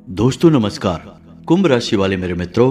दोस्तों नमस्कार। कुंभ राशि वाले मेरे मित्रों,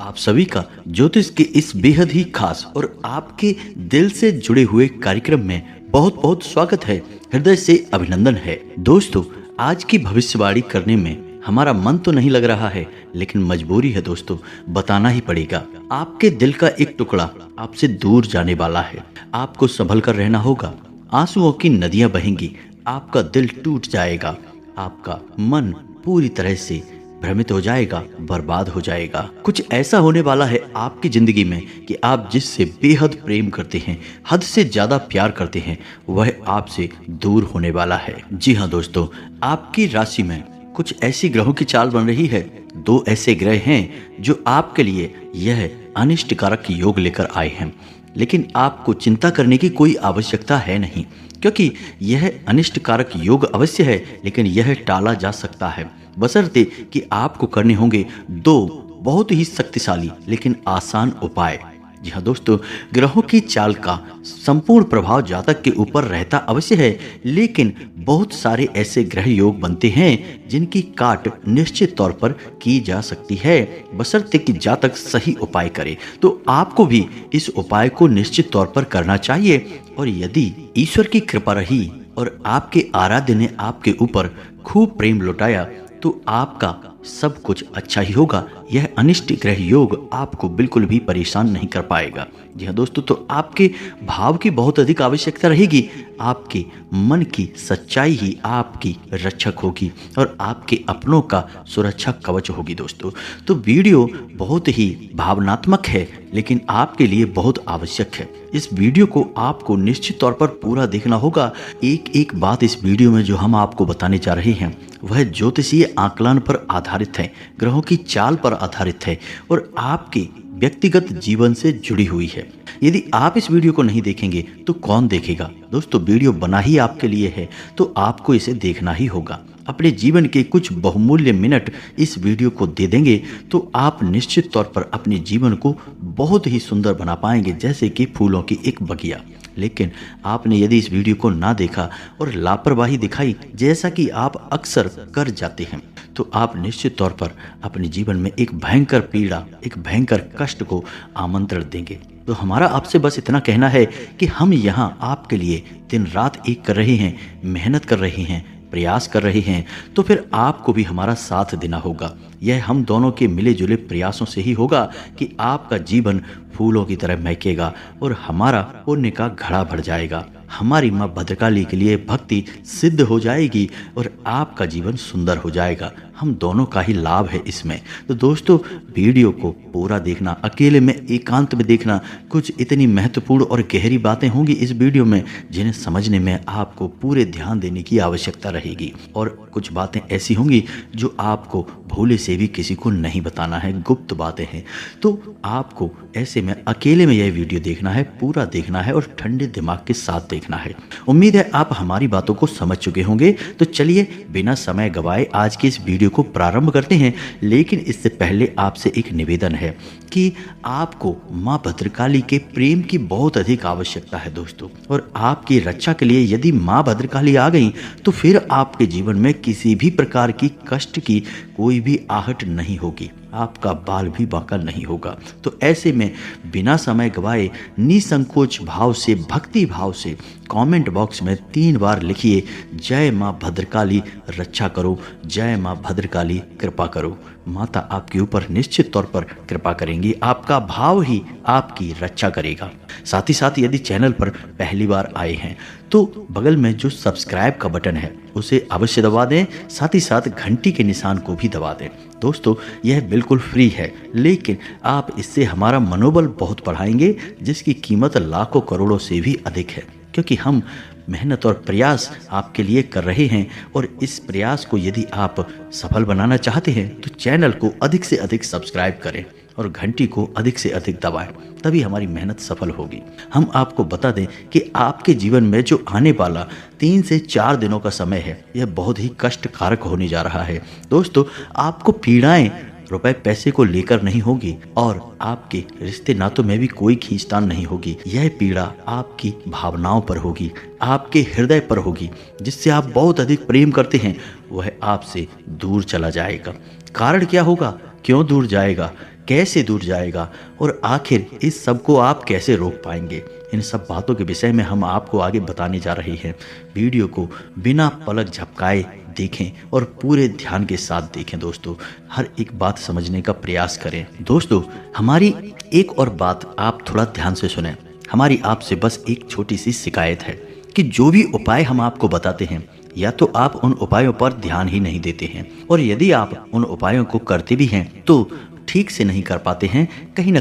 आप सभी का ज्योतिष के इस बेहद ही खास और आपके दिल से जुड़े हुए कार्यक्रम में बहुत बहुत स्वागत है। हृदय से अभिनंदन है। दोस्तों, आज की भविष्यवाणी करने में हमारा मन तो नहीं लग रहा है, लेकिन मजबूरी है दोस्तों, बताना ही पड़ेगा। आपके दिल का एक टुकड़ा आपसे दूर जाने वाला है। आपको संभल कर रहना होगा। आंसुओं की नदियां बहेंगी, आपका दिल टूट जाएगा, आपका मन पूरी तरह से भ्रमित हो जाएगा, बर्बाद हो जाएगा। कुछ ऐसा होने वाला है आपकी जिंदगी में कि आप जिससे बेहद प्रेम करते हैं, हद से ज्यादा प्यार करते हैं, वह आपसे दूर होने वाला है। जी हाँ दोस्तों, आपकी राशि में कुछ ऐसी ग्रहों की चाल बन रही है। दो ऐसे ग्रह हैं जो आपके लिए यह अनिष्टकारक योग लेकर आए हैं, लेकिन आपको चिंता करने की कोई आवश्यकता है नहीं, क्योंकि यह अनिष्टकारक योग अवश्य है, लेकिन यह टाला जा सकता है, बशर्ते कि आपको करने होंगे दो बहुत ही शक्तिशाली लेकिन आसान उपाय। जी हाँ दोस्तों, ग्रहों की चाल का संपूर्ण प्रभाव जातक के ऊपर रहता अवश्य है, लेकिन बहुत सारे ऐसे ग्रह योग बनते हैं जिनकी काट निश्चित तौर पर की जा सकती है, बशर्ते कि जातक सही उपाय करे। तो आपको भी इस उपाय को निश्चित तौर पर करना चाहिए, और यदि ईश्वर की कृपा रही और आपके आराध्य ने आपके ऊपर खूब प्रेम लौटाया तो आपका सब कुछ अच्छा ही होगा। यह अनिष्ट ग्रह योग आपको बिल्कुल भी परेशान नहीं कर पाएगा। जी हाँ दोस्तों, तो आपके भाव की बहुत अधिक आवश्यकता रहेगी। आपके मन की सच्चाई ही आपकी रक्षक होगी और आपके अपनों का सुरक्षा कवच होगी। दोस्तों, तो वीडियो बहुत ही भावनात्मक है, लेकिन आपके लिए बहुत आवश्यक है। इस वीडियो को आपको निश्चित तौर पर पूरा देखना होगा। एक एक बात इस वीडियो में जो हम आपको बताने जा रहे हैं वह ज्योतिषीय आकलन पर आधारित है, ग्रहों की चाल पर आधारित है और आपके व्यक्तिगत जीवन से जुड़ी हुई है। यदि आप इस वीडियो को नहीं देखेंगे तो कौन देखेगा? दोस्तों, वीडियो बना ही आपके लिए है, तो आपको इसे देखना ही होगा। अपने जीवन के कुछ बहुमूल्य मिनट इस वीडियो को दे देंगे तो आप निश्चित तौर पर अपने जीवन को बहुत ही सुंदर बना पाएंगे, जैसे कि फूलों की एक बगिया। लेकिन आपने यदि इस वीडियो को ना देखा और लापरवाही दिखाई, जैसा कि आप अक्सर कर जाते हैं, तो आप निश्चित तौर पर अपने जीवन में एक भयंकर पीड़ा, एक भयंकर कष्ट को आमंत्रण देंगे। तो हमारा आपसे बस इतना कहना है कि हम यहाँ आपके लिए दिन रात एक कर रहे हैं, मेहनत कर रहे हैं, प्रयास कर रहे हैं, तो फिर आपको भी हमारा साथ देना होगा। यह हम दोनों के मिले जुले प्रयासों से ही होगा कि आपका जीवन फूलों की तरह महकेगा और हमारा पुण्य का घड़ा भर जाएगा। हमारी माँ भद्रकाली के लिए भक्ति सिद्ध हो जाएगी और आपका जीवन सुंदर हो जाएगा। हम दोनों का ही लाभ है इसमें। तो दोस्तों, वीडियो को पूरा देखना, अकेले में एकांत में देखना। कुछ इतनी महत्वपूर्ण और गहरी बातें होंगी इस वीडियो में जिन्हें समझने में आपको पूरे ध्यान देने की आवश्यकता रहेगी, और कुछ बातें ऐसी होंगी जो आपको भूले से भी किसी को नहीं बताना है, गुप्त बातें हैं। तो आपको ऐसे में अकेले में यह वीडियो देखना है, पूरा देखना है और ठंडे दिमाग के साथ देखना है। उम्मीद है आप हमारी बातों को समझ चुके होंगे। तो चलिए बिना समय गवाए आज की इस वीडियो को प्रारंभ करते हैं। लेकिन इससे पहले आपसे एक निवेदन है कि आपको माँ भद्रकाली के प्रेम की बहुत अधिक आवश्यकता है दोस्तों, और आपकी रक्षा के लिए यदि माँ भद्रकाली आ गई तो फिर आपके जीवन में किसी भी प्रकार की कष्ट की कोई भी आहट नहीं होगी, आपका बाल भी बांका नहीं होगा। तो ऐसे में बिना समय गवाए निसंकोच भाव से, भक्ति भाव से कमेंट बॉक्स में 3 बार लिखिए, जय माँ भद्रकाली रक्षा करो, जय माँ भद्रकाली कृपा करो। माता आपके ऊपर निश्चित तौर पर कृपा करेंगी, आपका भाव ही आपकी रक्षा करेगा। साथ ही साथ यदि चैनल पर पहली बार आए हैं तो बगल में जो सब्सक्राइब का बटन है उसे अवश्य दबा दें, साथ ही साथ घंटी के निशान को भी दबा दें। दोस्तों, यह बिल्कुल फ्री है, लेकिन आप इससे हमारा मनोबल बहुत बढ़ाएंगे, जिसकी कीमत लाखों करोड़ों से भी अधिक है, क्योंकि हम मेहनत और प्रयास आपके लिए कर रहे हैं। और इस प्रयास को यदि आप सफल बनाना चाहते हैं तो चैनल को अधिक से अधिक सब्सक्राइब करें और घंटी को अधिक से अधिक दबाएं, तभी हमारी मेहनत सफल होगी। हम आपको बता दें कि आपके जीवन में जो आने वाला 3 से 4 दिनों का समय है, यह बहुत ही कष्टकारक होने जा रहा है। दोस्तों, आपको पीड़ाएं रुपए पैसे को लेकर नहीं होगी और आपके रिश्ते नातों में भी कोई खींचतान नहीं होगी। यह पीड़ा आपकी भावनाओं पर होगी, आपके हृदय पर होगी। जिससे आप बहुत अधिक प्रेम करते हैं वह आपसे दूर चला जाएगा। कारण क्या होगा, क्यों दूर जाएगा, कैसे दूर जाएगा और आखिर इस सब को आप कैसे रोक पाएंगे, इन सब बातों के विषय में हम आपको आगे बताने जा रहे हैं। वीडियो को बिना पलक झपकाए देखें और पूरे ध्यान के साथ देखें दोस्तों, हर एक बात समझने का प्रयास करें। दोस्तों, हमारी एक और बात आप थोड़ा ध्यान से सुनें। हमारी आपसे बस एक छोटी सी शिकायत है कि जो भी उपाय हम आपको बताते हैं या तो आप उन उपायों पर ध्यान ही नहीं देते हैं, और यदि आप उन उपायों को करते भी हैं तो ठीक से नहीं कर पाते हैं, कहीं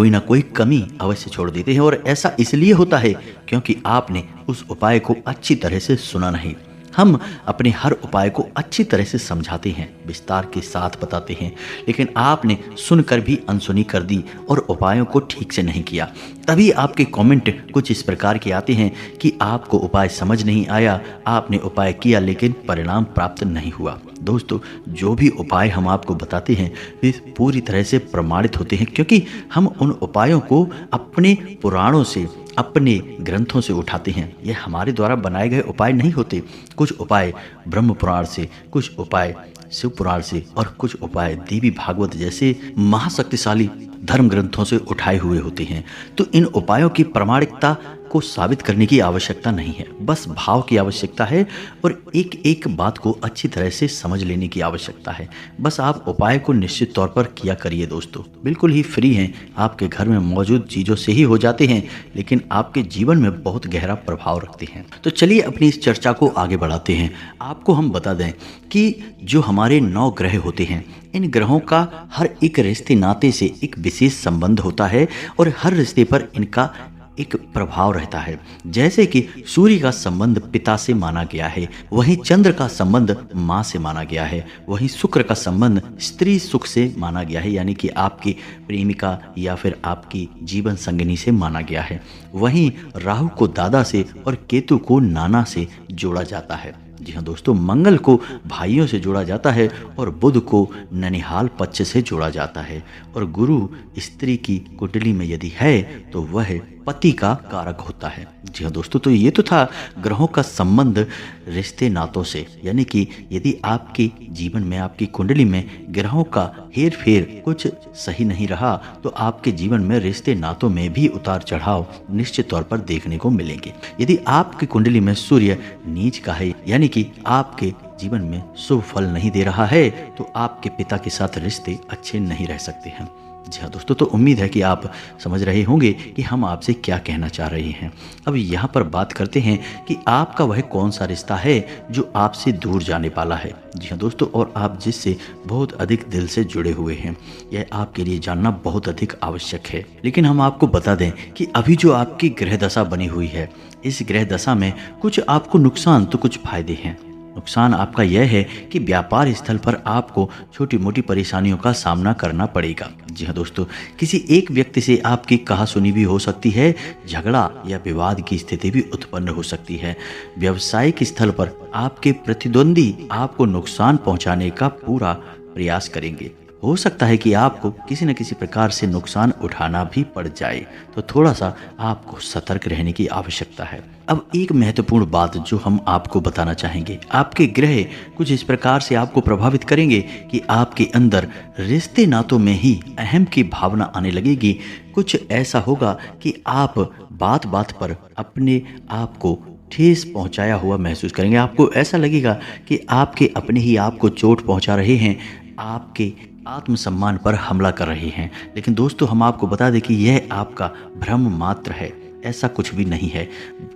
ना कोई कमी अवश्य छोड़ देते हैं। और ऐसा इसलिए होता है क्योंकि आपने उस उपाय को अच्छी तरह से सुना नहीं। हम अपने हर उपाय को अच्छी तरह से समझाते हैं, विस्तार के साथ बताते हैं, लेकिन आपने सुनकर भी अनसुनी कर दी और उपायों को ठीक से नहीं किया। तभी आपके कमेंट कुछ इस प्रकार के आते हैं कि आपको उपाय समझ नहीं आया, आपने उपाय किया लेकिन परिणाम प्राप्त नहीं हुआ। दोस्तों, जो भी उपाय हम आपको बताते हैं वे पूरी तरह से प्रमाणित होते हैं, क्योंकि हम उन उपायों को अपने पुराणों से, अपने ग्रंथों से उठाते हैं। ये हमारे द्वारा बनाए गए उपाय नहीं होते। कुछ उपाय ब्रह्म पुराण से, कुछ उपाय शिव पुराण से और कुछ उपाय देवी भागवत जैसे महाशक्तिशाली धर्म ग्रंथों से उठाए हुए होते हैं। तो इन उपायों की प्रामाणिकता को साबित करने की आवश्यकता नहीं है, बस भाव की आवश्यकता है और एक एक बात को अच्छी तरह से समझ लेने की आवश्यकता है। बस आप उपाय को निश्चित तौर पर किया करिए दोस्तों, बिल्कुल ही फ्री हैं, आपके घर में मौजूद चीज़ों से ही हो जाते हैं, लेकिन आपके जीवन में बहुत गहरा प्रभाव रखते हैं। तो चलिए अपनी इस चर्चा को आगे बढ़ाते हैं। आपको हम बता दें कि जो हमारे 9 ग्रह होते हैं, इन ग्रहों का हर एक रिश्ते नाते से एक विशेष संबंध होता है और हर रिश्ते पर इनका एक प्रभाव रहता है। जैसे कि सूर्य का संबंध पिता से माना गया है, वहीं चंद्र का संबंध माँ से माना गया है, वहीं शुक्र का संबंध स्त्री सुख से माना गया है, यानी कि आपकी प्रेमिका या फिर आपकी जीवन संगिनी से माना गया है। वहीं राहु को दादा से और केतु को नाना से जोड़ा जाता है। जी हाँ दोस्तों, मंगल को भाइयों से जोड़ा जाता है और बुध को ननिहाल पक्ष से जोड़ा जाता है, और गुरु स्त्री की कुंडली में यदि है तो वह पति का कारक होता है। जी हाँ दोस्तों, तो ये तो था ग्रहों का संबंध रिश्ते नातों से, यानी कि यदि आपके जीवन में, आपकी कुंडली में ग्रहों का हेर फेर कुछ सही नहीं रहा तो आपके जीवन में रिश्ते नातों में भी उतार चढ़ाव निश्चित तौर पर देखने को मिलेंगे। यदि आपकी कुंडली में सूर्य नीच का है, यानी कि आपके जीवन में शुभ फल नहीं दे रहा है, तो आपके पिता के साथ रिश्ते अच्छे नहीं रह सकते हैं। जी हाँ दोस्तों, तो उम्मीद है कि आप समझ रहे होंगे कि हम आपसे क्या कहना चाह रहे हैं। अब यहाँ पर बात करते हैं कि आपका वह कौन सा रिश्ता है जो आपसे दूर जाने वाला है। जी हाँ दोस्तों, और आप जिससे बहुत अधिक दिल से जुड़े हुए हैं, यह आपके लिए जानना बहुत अधिक आवश्यक है। लेकिन हम आपको बता दें कि अभी जो आपकी ग्रह दशा बनी हुई है, इस ग्रह दशा में कुछ आपको नुकसान तो कुछ फायदे हैं। नुकसान आपका यह है कि व्यापार स्थल पर आपको छोटी मोटी परेशानियों का सामना करना पड़ेगा। जी हाँ दोस्तों, किसी एक व्यक्ति से आपकी कहासुनी भी हो सकती है, झगड़ा या विवाद की स्थिति भी उत्पन्न हो सकती है। व्यावसायिक स्थल पर आपके प्रतिद्वंदी आपको नुकसान पहुंचाने का पूरा प्रयास करेंगे। हो सकता है कि आपको किसी न किसी प्रकार से नुकसान उठाना भी पड़ जाए, तो थोड़ा सा आपको सतर्क रहने की आवश्यकता है। अब एक महत्वपूर्ण बात जो हम आपको बताना चाहेंगे, आपके ग्रह कुछ इस प्रकार से आपको प्रभावित करेंगे कि आपके अंदर रिश्ते नातों में ही अहम की भावना आने लगेगी। कुछ ऐसा होगा कि आप बात बात पर अपने आप को ठेस पहुंचाया हुआ महसूस करेंगे। आपको ऐसा लगेगा कि आपके अपने ही आपको चोट पहुंचा रहे हैं, आपके आत्मसम्मान पर हमला कर रहे हैं। लेकिन दोस्तों, हम आपको बता दें कि यह आपका भ्रम मात्र है, ऐसा कुछ भी नहीं है।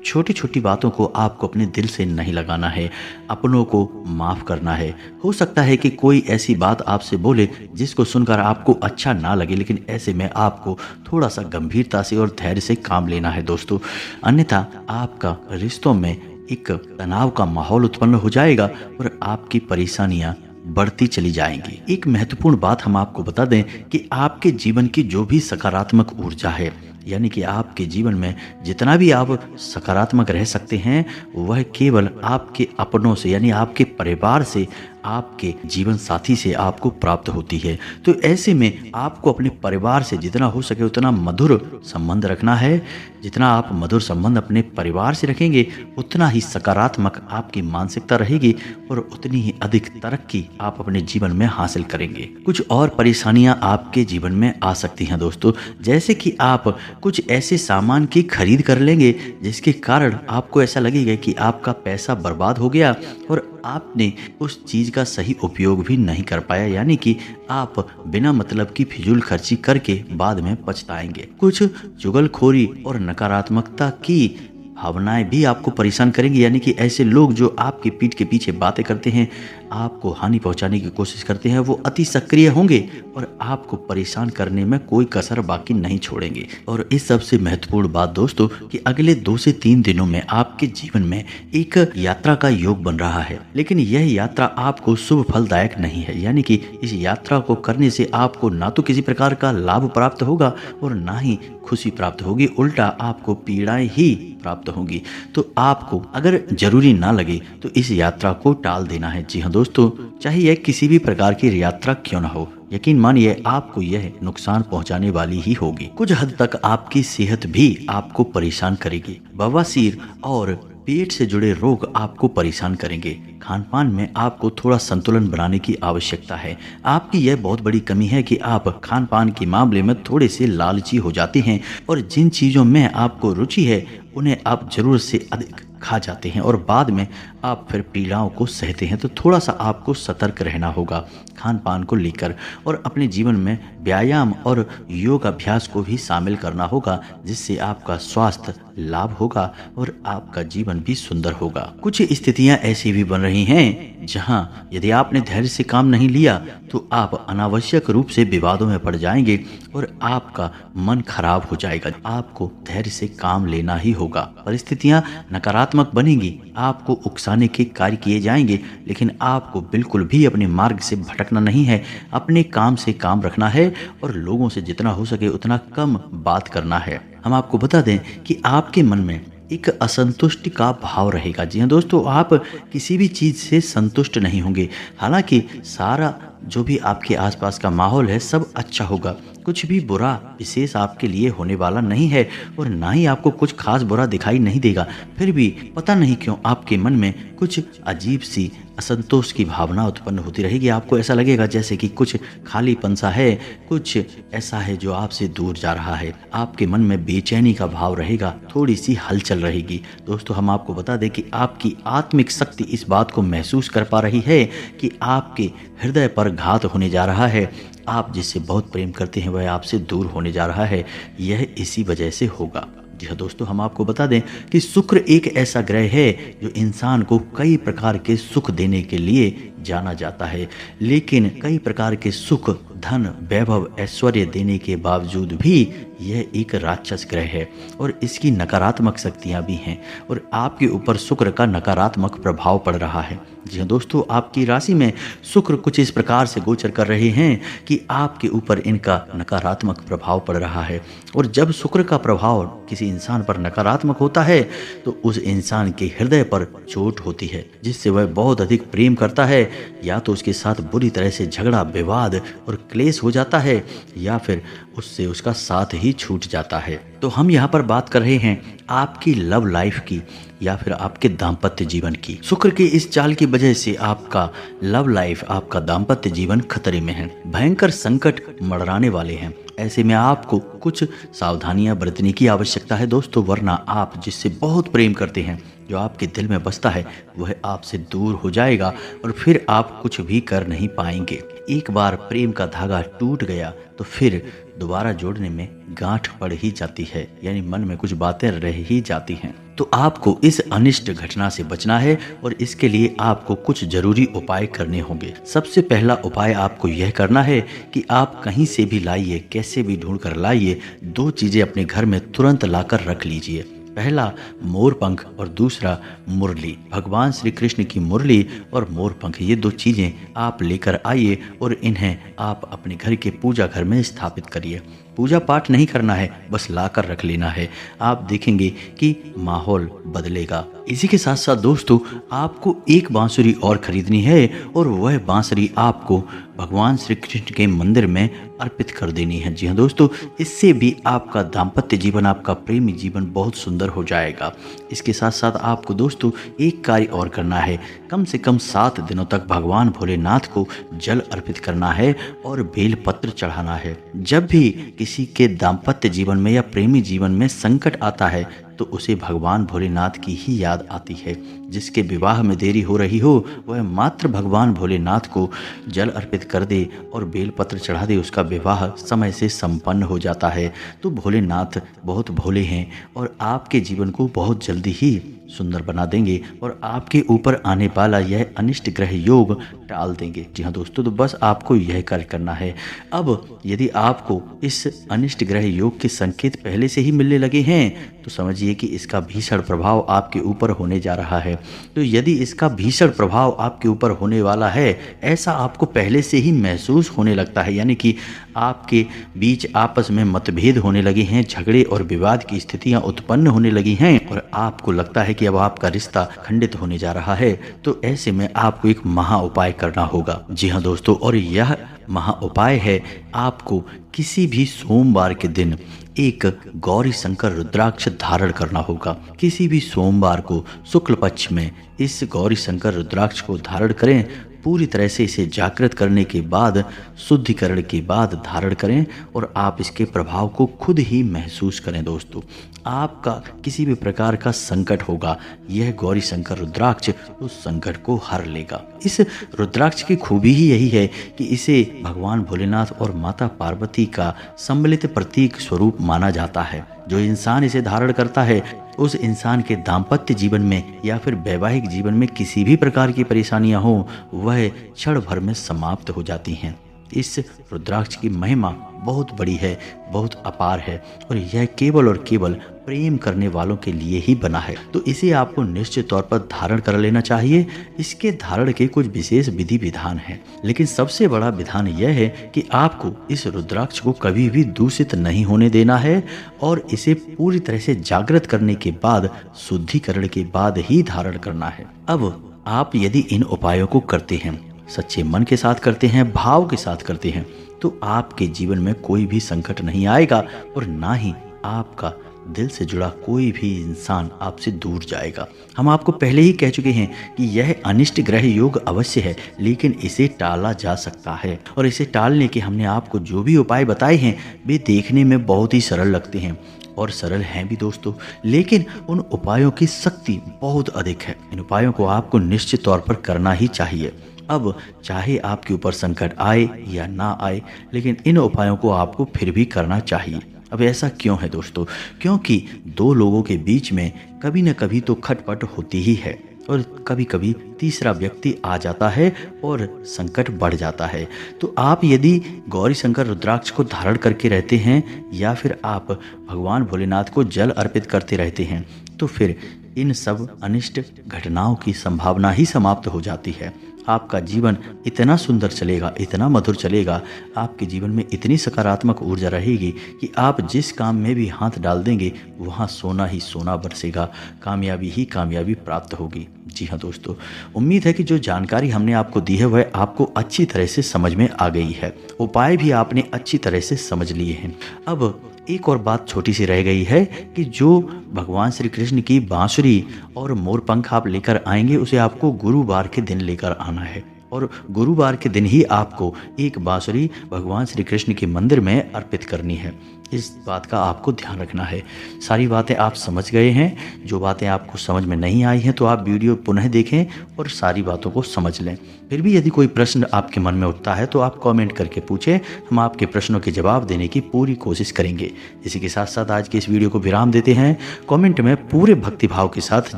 छोटी छोटी बातों को आपको अपने दिल से नहीं लगाना है, अपनों को माफ़ करना है। हो सकता है कि कोई ऐसी बात आपसे बोले जिसको सुनकर आपको अच्छा ना लगे, लेकिन ऐसे में आपको थोड़ा सा गंभीरता से और धैर्य से काम लेना है दोस्तों, अन्यथा आपका रिश्तों में एक तनाव का माहौल उत्पन्न हो जाएगा और आपकी परेशानियां बढ़ती चली जाएंगी। एक महत्वपूर्ण बात हम आपको बता दें कि आपके जीवन की जो भी सकारात्मक ऊर्जा है यानी कि आपके जीवन में जितना भी आप सकारात्मक रह सकते हैं वह केवल आपके अपनों से यानी आपके परिवार से, आपके जीवन साथी से आपको प्राप्त होती है। तो ऐसे में आपको अपने परिवार से जितना हो सके उतना मधुर संबंध रखना है। जितना आप मधुर संबंध अपने परिवार से रखेंगे उतना ही सकारात्मक आपकी मानसिकता रहेगी और उतनी ही अधिक तरक्की आप अपने जीवन में हासिल करेंगे। कुछ और परेशानियां आपके जीवन में आ सकती हैं दोस्तों, जैसे कि आप कुछ ऐसे सामान की खरीद कर लेंगे जिसके कारण आपको ऐसा लगेगा कि आपका पैसा बर्बाद हो गया और आपने उस चीज का सही उपयोग भी नहीं कर पाया, यानी कि आप बिना मतलब की फिजूल खर्ची करके बाद में पछताएंगे। कुछ चुगलखोरी और नकारात्मकता की भावनाएं भी आपको परेशान करेंगी, यानी कि ऐसे लोग जो आपके पीठ के पीछे बातें करते हैं, आपको हानि पहुंचाने की कोशिश करते हैं, वो अति सक्रिय होंगे और आपको परेशान करने में कोई कसर बाकी नहीं छोड़ेंगे। और इस सबसे महत्वपूर्ण बात दोस्तों कि अगले 2 से 3 दिनों में आपके जीवन में एक यात्रा का योग बन रहा है, लेकिन यह यात्रा आपको शुभ फलदायक नहीं है, यानी कि इस यात्रा को करने से आपको ना तो किसी प्रकार का लाभ प्राप्त होगा और ना ही खुशी प्राप्त होगी, उल्टा आपको पीड़ाएं ही प्राप्त होंगी। तो आपको अगर जरूरी ना लगे तो इस यात्रा को टाल देना है। जी हाँ दोस्तों, चाहे यह किसी भी प्रकार की यात्रा क्यों ना हो, यकीन मानिए आपको यह नुकसान पहुंचाने वाली ही होगी। कुछ हद तक आपकी सेहत भी आपको परेशान करेगी। बवासीर और पेट से जुड़े रोग आपको परेशान करेंगे। खान पान में आपको थोड़ा संतुलन बनाने की आवश्यकता है। आपकी यह बहुत बड़ी कमी है कि आप खान पान के मामले में थोड़े से लालची हो जाते हैं और जिन चीज़ों में आपको रुचि है उन्हें आप जरूरत से अधिक खा जाते हैं और बाद में आप फिर पीड़ाओं को सहते हैं। तो थोड़ा सा आपको सतर्क रहना होगा खान पान को लेकर और अपने जीवन में व्यायाम और योग अभ्यास को भी शामिल करना होगा, जिससे आपका स्वास्थ्य लाभ होगा और आपका जीवन भी सुंदर होगा। कुछ स्थितियां ऐसी भी बन रही हैं जहां यदि आपने धैर्य से काम नहीं लिया तो आप अनावश्यक रूप से विवादों में पड़ जाएंगे और आपका मन खराब हो जाएगा। आपको धैर्य से काम लेना ही होगा। परिस्थितियां नकारात्मक बनेंगी, आपको उकसाने के कार्य किए जाएंगे, लेकिन आपको बिल्कुल भी अपने मार्ग से भटकना नहीं है। अपने काम से काम रखना है और लोगों से जितना हो सके उतना कम बात करना है। हम आपको बता दें कि आपके मन में एक असंतुष्टि का भाव रहेगा। जी हाँ दोस्तों, आप किसी भी चीज़ से संतुष्ट नहीं होंगे। हालांकि सारा जो भी आपके आसपास का माहौल है सब अच्छा होगा, कुछ भी बुरा विशेष आपके लिए होने वाला नहीं है और ना ही आपको कुछ खास बुरा दिखाई नहीं देगा। फिर भी पता नहीं क्यों आपके मन में कुछ अजीब सी असंतोष की भावना उत्पन्न होती रहेगी। आपको ऐसा लगेगा जैसे कि कुछ खालीपन सा है, कुछ ऐसा है जो आपसे दूर जा रहा है। आपके मन में बेचैनी का भाव रहेगा, थोड़ी सी हलचल रहेगी। दोस्तों, हम आपको बता दें कि आपकी आत्मिक शक्ति इस बात को महसूस कर पा रही है कि आपके हृदय पर घात होने जा रहा है। आप जिससे बहुत प्रेम करते हैं वह आपसे दूर होने जा रहा है। यह इसी वजह से होगा। जी हाँ दोस्तों, हम आपको बता दें कि शुक्र एक ऐसा ग्रह है जो इंसान को कई प्रकार के सुख देने के लिए जाना जाता है, लेकिन कई प्रकार के सुख, धन, वैभव, ऐश्वर्य देने के बावजूद भी यह एक राक्षस ग्रह है और इसकी नकारात्मक शक्तियां भी हैं और आपके ऊपर शुक्र का नकारात्मक प्रभाव पड़ रहा है। जी हाँ दोस्तों, आपकी राशि में शुक्र कुछ इस प्रकार से गोचर कर रहे हैं कि आपके ऊपर इनका नकारात्मक प्रभाव पड़ रहा है और जब शुक्र का प्रभाव किसी इंसान पर नकारात्मक होता है तो उस इंसान के हृदय पर चोट होती है, जिससे वह बहुत अधिक प्रेम करता है। या तो उसके साथ बुरी तरह से झगड़ा, विवाद और क्लेश हो जाता है या फिर उससे उसका साथ ही छूट जाता है। तो हम यहाँ पर बात कर रहे हैं आपकी लव लाइफ की या फिर आपके दाम्पत्य जीवन की। शुक्र की इस चाल की वजह से आपका लव लाइफ, आपका दाम्पत्य जीवन खतरे में है। भयंकर संकट मंडराने वाले हैं। ऐसे में आपको कुछ सावधानियां बरतने की आवश्यकता है दोस्तों, वरना आप जिससे बहुत प्रेम करते हैं, जो आपके दिल में बसता है, वह आपसे दूर हो जाएगा और फिर आप कुछ भी कर नहीं पाएंगे। एक बार प्रेम का धागा टूट गया तो फिर दोबारा जोड़ने में गांठ पड़ ही जाती है, यानी मन में कुछ बातें रह ही जाती हैं। तो आपको इस अनिष्ट घटना से बचना है और इसके लिए आपको कुछ जरूरी उपाय करने होंगे। सबसे पहला उपाय आपको यह करना है कि आप कहीं से भी लाइए, कैसे भी ढूंढ कर लाइए, 2 चीजें अपने घर में तुरंत लाकर रख लीजिए। पहला मोर पंख और दूसरा मुरली। भगवान श्री कृष्ण की मुरली और मोर पंख, ये दो चीज़ें आप लेकर आइए और इन्हें आप अपने घर के पूजा घर में स्थापित करिए। पूजा पाठ नहीं करना है, बस लाकर रख लेना है। आप देखेंगे कि माहौल बदलेगा। इसी के साथ साथ दोस्तों, आपको एक बांसुरी और खरीदनी है और वह बांसुरी आपको भगवान श्री कृष्ण के मंदिर में अर्पित कर देनी है। जी हाँ दोस्तों, इससे भी आपका दाम्पत्य जीवन, आपका प्रेमी जीवन बहुत सुंदर हो जाएगा। इसके साथ साथ आपको दोस्तों एक कार्य और करना है। कम से कम 7 दिनों तक भगवान भोलेनाथ को जल अर्पित करना है और बेलपत्र चढ़ाना है। जब भी किसी के दाम्पत्य जीवन में या प्रेमी जीवन में संकट आता है तो उसे भगवान भोलेनाथ की ही याद आती है। जिसके विवाह में देरी हो रही हो वह मात्र भगवान भोलेनाथ को जल अर्पित कर दे और बेलपत्र चढ़ा दे, उसका विवाह समय से संपन्न हो जाता है। तो भोलेनाथ बहुत भोले हैं और आपके जीवन को बहुत जल्दी ही सुंदर बना देंगे और आपके ऊपर आने वाला यह अनिष्ट ग्रह योग टाल देंगे। जी हाँ दोस्तों, तो बस आपको यह कार्य करना है। अब यदि आपको इस अनिष्ट ग्रह योग के संकेत पहले से ही मिलने लगे हैं तो समझिए कि इसका भीषण प्रभाव आपके ऊपर होने जा रहा है। तो यदि इसका भीषण प्रभाव आपके ऊपर होने वाला है, ऐसा आपको पहले से ही महसूस होने लगता है, यानी कि आपके बीच आपस में मतभेद होने लगे हैं, झगड़े और विवाद की स्थितियां उत्पन्न होने लगी हैं और आपको लगता है कि अब आपका रिश्ता खंडित होने जा रहा है, तो ऐसे में आपको एक महा उपाय करना होगा। जी हाँ दोस्तों, और यह महा उपाय है, आपको किसी भी सोमवार के दिन एक गौरी शंकर रुद्राक्ष धारण करना होगा। किसी भी सोमवार को शुक्ल पक्ष में इस गौरी शंकर रुद्राक्ष को धारण करें। पूरी तरह से इसे जागृत करने के बाद, शुद्धिकरण के बाद धारण करें और आप इसके प्रभाव को खुद ही महसूस करें। दोस्तों, आपका किसी भी प्रकार का संकट होगा, यह गौरी शंकर रुद्राक्ष उस संकट को हर लेगा। इस रुद्राक्ष की खूबी ही यही है कि इसे भगवान भोलेनाथ और माता पार्वती का सम्मिलित प्रतीक स्वरूप माना जाता है। जो इंसान इसे धारण करता है उस इंसान के दाम्पत्य जीवन में या फिर वैवाहिक जीवन में किसी भी प्रकार की परेशानियां हो, वह क्षण भर में समाप्त हो जाती हैं। इस रुद्राक्ष की महिमा बहुत बड़ी है, बहुत अपार है और यह केवल और केवल प्रेम करने वालों के लिए ही बना है। तो इसे आपको निश्चित तौर पर धारण कर लेना चाहिए। इसके धारण के कुछ विशेष विधि विधान हैं, लेकिन सबसे बड़ा विधान यह है कि आपको इस रुद्राक्ष को कभी भी दूषित नहीं होने देना है और इसे पूरी तरह से जागृत करने के बाद, शुद्धिकरण के बाद ही धारण करना है। अब आप यदि इन उपायों को करते हैं, सच्चे मन के साथ करते हैं, भाव के साथ करते हैं, तो आपके जीवन में कोई भी संकट नहीं आएगा और ना ही आपका दिल से जुड़ा कोई भी इंसान आपसे दूर जाएगा। हम आपको पहले ही कह चुके हैं कि यह अनिष्ट ग्रह योग अवश्य है, लेकिन इसे टाला जा सकता है और इसे टालने के हमने आपको जो भी उपाय बताए हैं वे देखने में बहुत ही सरल लगते हैं और सरल हैं भी दोस्तों, लेकिन उन उपायों की शक्ति बहुत अधिक है। इन उपायों को आपको निश्चित तौर पर करना ही चाहिए। अब चाहे आपके ऊपर संकट आए या ना आए, लेकिन इन उपायों को आपको फिर भी करना चाहिए। अब ऐसा क्यों है दोस्तों? क्योंकि दो लोगों के बीच में कभी न कभी तो खटपट होती ही है और कभी कभी तीसरा व्यक्ति आ जाता है और संकट बढ़ जाता है। तो आप यदि गौरी शंकर रुद्राक्ष को धारण करके रहते हैं या फिर आप भगवान भोलेनाथ को जल अर्पित करते रहते हैं, तो फिर इन सब अनिष्ट घटनाओं की संभावना ही समाप्त हो जाती है। आपका जीवन इतना सुंदर चलेगा, इतना मधुर चलेगा, आपके जीवन में इतनी सकारात्मक ऊर्जा रहेगी कि आप जिस काम में भी हाथ डाल देंगे वहाँ सोना ही सोना बरसेगा, कामयाबी ही कामयाबी प्राप्त होगी। जी हाँ दोस्तों, उम्मीद है कि जो जानकारी हमने आपको दी है वह आपको अच्छी तरह से समझ में आ गई है। उपाय भी आपने अच्छी तरह से समझ लिए हैं। अब एक और बात छोटी सी रह गई है कि जो भगवान श्री कृष्ण की बांसुरी और मोरपंख आप लेकर आएंगे उसे आपको गुरुवार के दिन लेकर आना है और गुरुवार के दिन ही आपको एक बांसुरी भगवान श्री कृष्ण के मंदिर में अर्पित करनी है। इस बात का आपको ध्यान रखना है। सारी बातें आप समझ गए हैं। जो बातें आपको समझ में नहीं आई हैं तो आप वीडियो पुनः देखें और सारी बातों को समझ लें। फिर भी यदि कोई प्रश्न आपके मन में उठता है तो आप कमेंट करके पूछें, हम आपके प्रश्नों के जवाब देने की पूरी कोशिश करेंगे। इसी के साथ साथ आज के इस वीडियो को विराम देते हैं। कमेंट में पूरे भक्तिभाव के साथ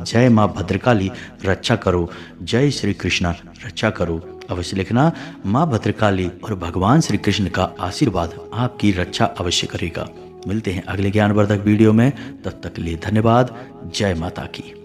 जय माँ भद्रकाली रक्षा करो, जय श्री कृष्ण रक्षा करो अवश्य लिखना। माँ भद्रकाली और भगवान श्री कृष्ण का आशीर्वाद आपकी रक्षा अवश्य करेगा। मिलते हैं अगले ज्ञानवर्धक वीडियो में, तब तक के लिए धन्यवाद। जय माता की।